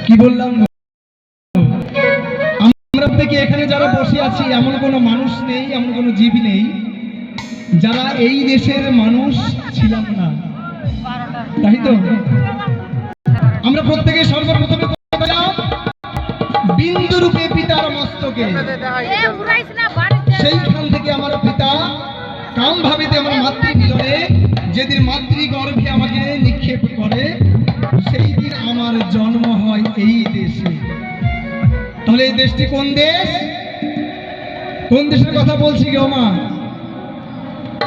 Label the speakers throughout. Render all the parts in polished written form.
Speaker 1: কি বললাম আমরা থেকে এখানে যারা বসে আছি এমন কোনো মানুষ নেই, এমন কোনো জীব নেই যারা এই দেশের মানুষ ছিলাম না, তাই তো? আমরা প্রত্যেকে সর্বপ্রথমে বিন্দু রূপে পিতার মস্তকে, সেইখান থেকে আমার পিতা কাম ভাবিতে আমার মাতৃ মিলনে যেদিন মাতৃ গর্ভে আমাকে নিক্ষেপ করে সেই দিন আমার জন্ম হয় এই দেশে। তাহলে এই দেশটি কোন দেশ? কোন দেশের কথা বলছি গো মা?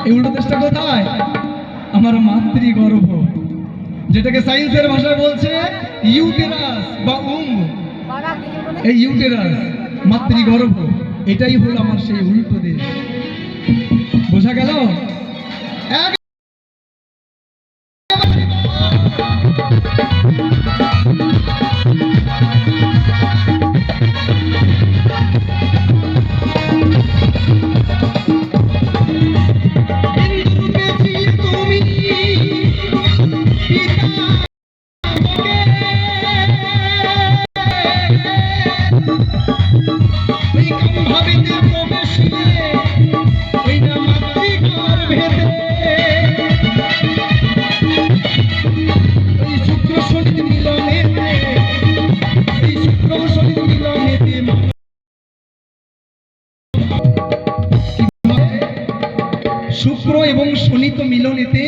Speaker 1: এই উল্টো দেশটা কোথায়? আমার মাতৃ গর্ভ, যেটাকে সায়েন্সের ভাষায় বলছে ইউটেরাস বা এই ইউটেরাস মাতৃ গর্ভ, এটাই হলো আমার সেই উল্টো দেশ। বোঝা গেল? শুক্র এবং শনিত মিলনেতে